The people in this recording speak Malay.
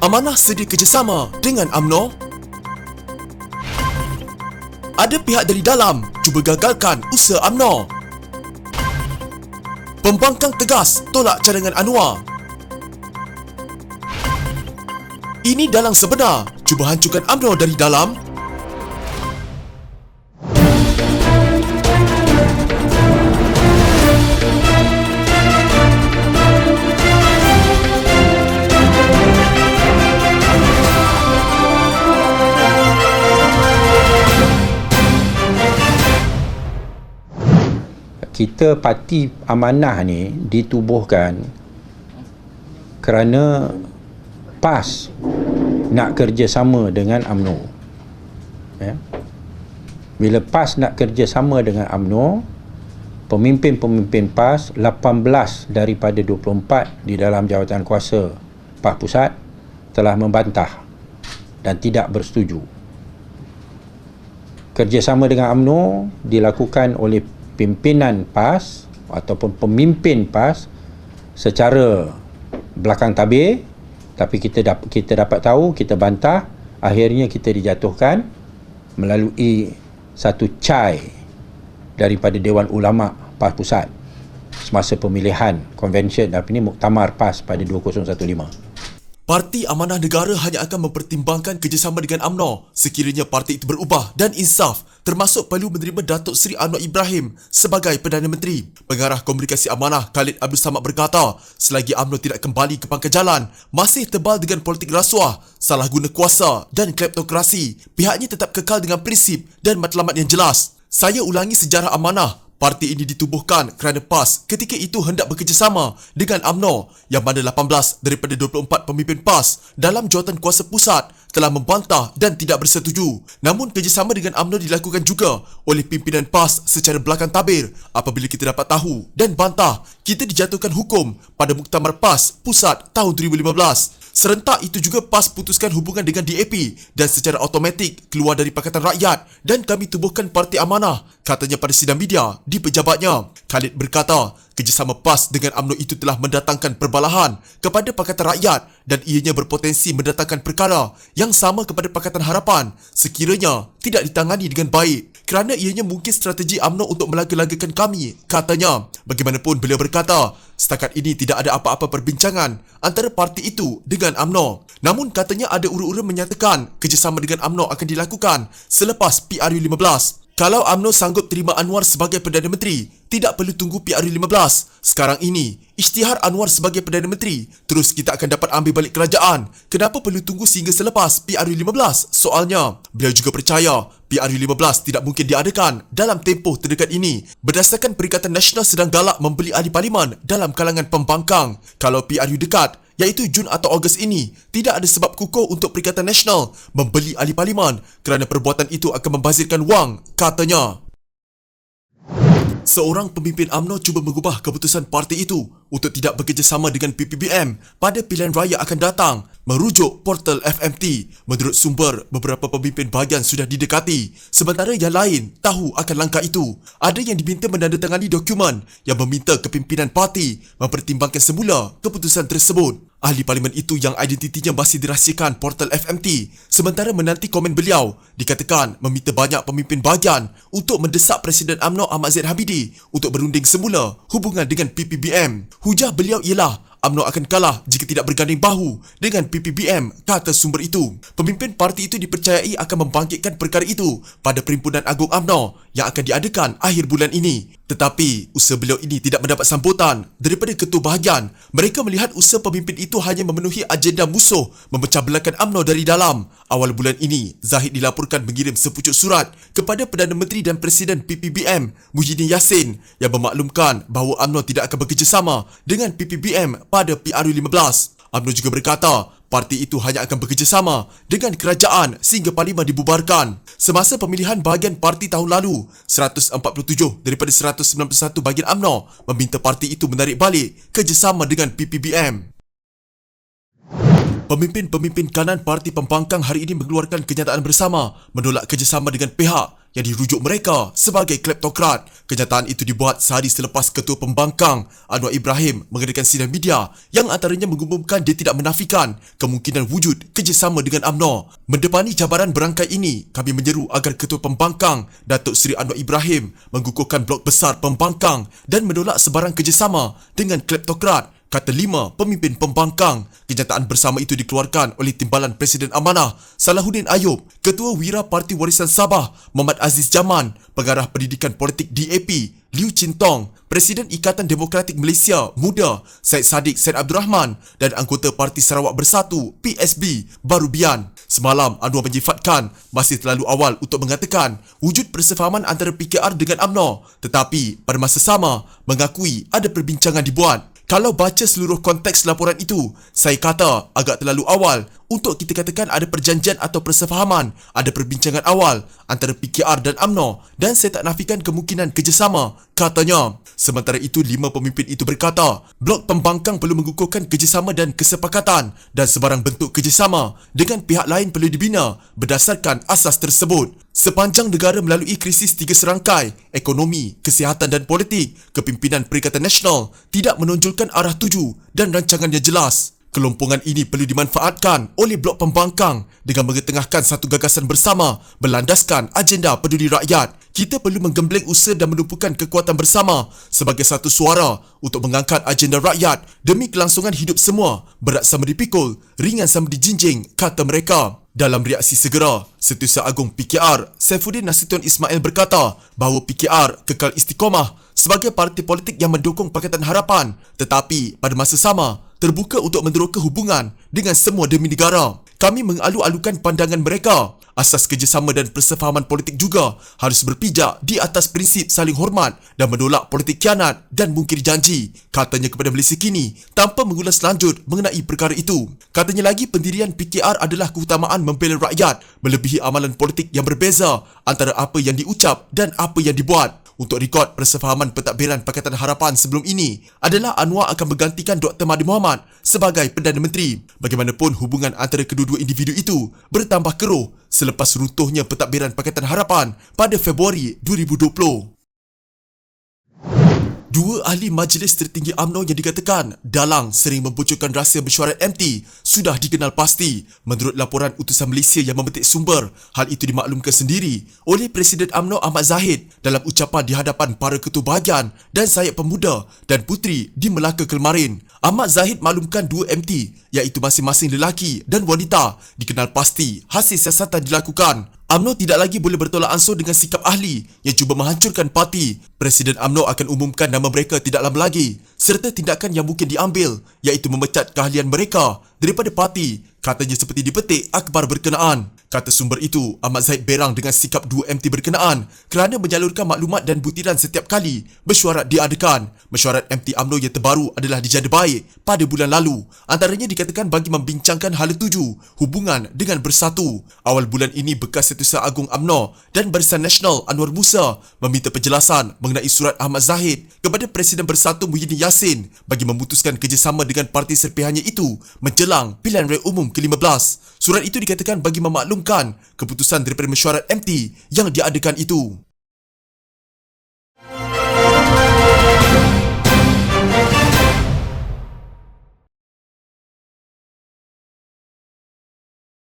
Amanah sedia kerjasama dengan UMNO. Ada pihak dari dalam cuba gagalkan usaha UMNO. Pembangkang tegas tolak cadangan Anwar. Ini dalang sebenar cuba hancurkan UMNO dari dalam. Kita Parti Amanah ni ditubuhkan kerana PAS nak kerjasama dengan UMNO. Ya. Bila PAS nak kerjasama dengan UMNO, pemimpin-pemimpin PAS 18 daripada 24 di dalam jawatan kuasa PAS Pusat telah membantah dan tidak bersetuju. Kerjasama dengan UMNO dilakukan oleh pimpinan PAS ataupun pemimpin PAS secara belakang tabir, tapi kita dapat tahu, kita bantah, akhirnya kita dijatuhkan melalui satu cai daripada Dewan Ulama PAS Pusat semasa pemilihan convention muktamar PAS pada 2015. Parti Amanah Negara hanya akan mempertimbangkan kerjasama dengan UMNO sekiranya parti itu berubah dan insaf, termasuk perlu menerima Datuk Seri Anwar Ibrahim sebagai Perdana Menteri. Pengarah Komunikasi Amanah Khalid Abdul Samad berkata, selagi UMNO tidak kembali ke pangkal jalan, masih tebal dengan politik rasuah, salah guna kuasa dan kleptokrasi, pihaknya tetap kekal dengan prinsip dan matlamat yang jelas. Saya ulangi sejarah Amanah. Parti ini ditubuhkan kerana PAS ketika itu hendak bekerjasama dengan UMNO yang mana 18 daripada 24 pemimpin PAS dalam jawatan kuasa pusat telah membantah dan tidak bersetuju. Namun kerjasama dengan UMNO dilakukan juga oleh pimpinan PAS secara belakang tabir. Apabila kita dapat tahu dan bantah, kita dijatuhkan hukum pada Muktamar PAS Pusat tahun 2015. Serentak itu juga PAS putuskan hubungan dengan DAP dan secara automatik keluar dari Pakatan Rakyat dan kami tubuhkan Parti Amanah, katanya pada sidang media di pejabatnya. Khalid berkata, kerjasama PAS dengan UMNO itu telah mendatangkan perbalahan kepada Pakatan Rakyat dan ianya berpotensi mendatangkan perkara yang sama kepada Pakatan Harapan sekiranya tidak ditangani dengan baik, kerana ianya mungkin strategi UMNO untuk melaga-lagakan kami, katanya. Bagaimanapun beliau berkata, setakat ini tidak ada apa-apa perbincangan antara parti itu dengan UMNO. Namun katanya ada ura-ura menyatakan kerjasama dengan UMNO akan dilakukan selepas PRU15. Kalau UMNO sanggup terima Anwar sebagai Perdana Menteri, tidak perlu tunggu PRU15. Sekarang ini, isytihar Anwar sebagai Perdana Menteri, terus kita akan dapat ambil balik kerajaan. Kenapa perlu tunggu sehingga selepas PRU15? Soalnya, beliau juga percaya PRU15 tidak mungkin diadakan dalam tempoh terdekat ini. Berdasarkan Perikatan Nasional sedang galak membeli ahli parlimen dalam kalangan pembangkang. Kalau PRU dekat, iaitu Jun atau Ogos ini, tidak ada sebab kukuh untuk Perikatan Nasional membeli ahli parlimen kerana perbuatan itu akan membazirkan wang, katanya. Seorang pemimpin UMNO cuba mengubah keputusan parti itu untuk tidak bekerjasama dengan PPBM pada pilihan raya akan datang. Merujuk portal FMT, menurut sumber, beberapa pemimpin bahagian sudah didekati, sementara yang lain tahu akan langkah itu. Ada yang diminta menandatangani dokumen yang meminta kepimpinan parti mempertimbangkan semula keputusan tersebut. Ahli parlimen itu yang identitinya masih dirahsiakan portal FMT, sementara menanti komen beliau, dikatakan meminta banyak pemimpin bahagian untuk mendesak Presiden UMNO Ahmad Zaid Hamidi untuk berunding semula hubungan dengan PPBM. Hujah beliau ialah UMNO akan kalah jika tidak berganding bahu dengan PPBM, kata sumber itu. Pemimpin parti itu dipercayai akan membangkitkan perkara itu pada Perhimpunan Agung UMNO yang akan diadakan akhir bulan ini. Tetapi, usaha beliau ini tidak mendapat sambutan daripada ketua bahagian. Mereka melihat usaha pemimpin itu hanya memenuhi agenda musuh memecah belahkan UMNO dari dalam. Awal bulan ini, Zahid dilaporkan mengirim sepucuk surat kepada Perdana Menteri dan Presiden PPBM, Muhyiddin Yassin, yang memaklumkan bahawa UMNO tidak akan bekerjasama dengan PPBM pada PRU15. UMNO juga berkata, parti itu hanya akan bekerjasama dengan kerajaan sehingga parlimen dibubarkan. Semasa pemilihan bahagian parti tahun lalu, 147 daripada 191 bahagian UMNO meminta parti itu menarik balik kerjasama dengan PPBM. Pemimpin-pemimpin kanan Parti Pembangkang hari ini mengeluarkan kenyataan bersama menolak kerjasama dengan pihak yang dirujuk mereka sebagai kleptokrat. Kenyataan itu dibuat sehari selepas Ketua Pembangkang Anwar Ibrahim mengadakan sidang media yang antaranya mengumumkan dia tidak menafikan kemungkinan wujud kerjasama dengan UMNO. Mendepani cabaran berangkai ini, kami menyeru agar Ketua Pembangkang Datuk Seri Anwar Ibrahim mengukuhkan blok besar pembangkang dan menolak sebarang kerjasama dengan kleptokrat, kata 5 pemimpin pembangkang. Kenyataan bersama itu dikeluarkan oleh Timbalan Presiden Amanah Salahuddin Ayub, Ketua Wira Parti Warisan Sabah Muhammad Aziz Jaman, Pengarah Pendidikan Politik DAP Liu Chin Tong, Presiden Ikatan Demokratik Malaysia Muda Syed Saddiq Syed Abdul Rahman dan anggota Parti Sarawak Bersatu PSB Barubian. Semalam, Anwar menyifatkan masih terlalu awal untuk mengatakan wujud persefahaman antara PKR dengan UMNO, tetapi pada masa sama mengakui ada perbincangan dibuat. Kalau baca seluruh konteks laporan itu, saya kata agak terlalu awal untuk kita katakan ada perjanjian atau persefahaman, ada perbincangan awal antara PKR dan UMNO dan saya tak nafikan kemungkinan kerjasama, katanya. Sementara itu, 5 pemimpin itu berkata, blok pembangkang perlu mengukuhkan kerjasama dan kesepakatan dan sebarang bentuk kerjasama dengan pihak lain perlu dibina berdasarkan asas tersebut. Sepanjang negara melalui krisis 3 serangkai, ekonomi, kesihatan dan politik, kepimpinan Perikatan Nasional tidak menonjolkan arah tuju dan rancangan yang jelas. Kelompongan ini perlu dimanfaatkan oleh blok pembangkang dengan mengetengahkan satu gagasan bersama berlandaskan agenda peduli rakyat. Kita perlu menggembleng usaha dan menumpukan kekuatan bersama sebagai satu suara untuk mengangkat agenda rakyat demi kelangsungan hidup semua. Berat sama dipikul, ringan sama dijinjing, kata mereka. Dalam reaksi segera, Setiausaha Agung PKR Saifuddin Nasution Ismail berkata bahawa PKR kekal istiqamah sebagai parti politik yang mendukung Pakatan Harapan, tetapi pada masa sama terbuka untuk meneroka hubungan dengan semua demi negara. Kami mengalu-alukan pandangan mereka. Asas kerjasama dan persefahaman politik juga harus berpijak di atas prinsip saling hormat dan menolak politik khianat dan mungkir janji, katanya kepada Malaysia Kini tanpa mengulas lanjut mengenai perkara itu. Katanya lagi, pendirian PKR adalah keutamaan membela rakyat melebihi amalan politik yang berbeza antara apa yang diucap dan apa yang dibuat. Untuk rekod persefahaman pentadbiran Pakatan Harapan sebelum ini adalah Anwar akan menggantikan Dr. Mahathir Mohamad sebagai Perdana Menteri. Bagaimanapun, hubungan antara kedua-dua individu itu bertambah keruh selepas runtuhnya pentadbiran Pakatan Harapan pada Februari 2020. 2 ahli Majlis Tertinggi UMNO yang dikatakan dalang sering membocorkan rahsia mesyuarat MT sudah dikenal pasti. Menurut laporan utusan Malaysia yang memetik sumber, hal itu dimaklumkan sendiri oleh Presiden UMNO Ahmad Zahid dalam ucapan di hadapan para ketua bahagian dan Sayat Pemuda dan Puteri di Melaka kemarin. Ahmad Zahid maklumkan 2 MT iaitu masing-masing lelaki dan wanita dikenal pasti hasil siasatan dilakukan. UMNO tidak lagi boleh bertolak ansur dengan sikap ahli yang cuba menghancurkan parti. Presiden UMNO akan umumkan nama mereka tidak lama lagi serta tindakan yang mungkin diambil iaitu memecat keahlian mereka daripada parti, katanya seperti dipetik akhbar berkenaan. Kata sumber itu, Ahmad Zahid berang dengan sikap 2 MT berkenaan kerana menyalurkan maklumat dan butiran setiap kali mesyuarat diadakan. Mesyuarat MT UMNO yang terbaru adalah dijada baik pada bulan lalu. Antaranya dikatakan bagi membincangkan hala tuju hubungan dengan Bersatu. Awal bulan ini, bekas Setiausaha Agung UMNO dan Barisan Nasional Anwar Musa meminta penjelasan mengenai surat Ahmad Zahid kepada Presiden Bersatu Muhyiddin Yassin bagi memutuskan kerjasama dengan parti serpihannya itu menjelang pilihan raya umum ke-15. Surat itu dikatakan bagi memaklumkan keputusan daripada mesyuarat MT yang diadakan itu.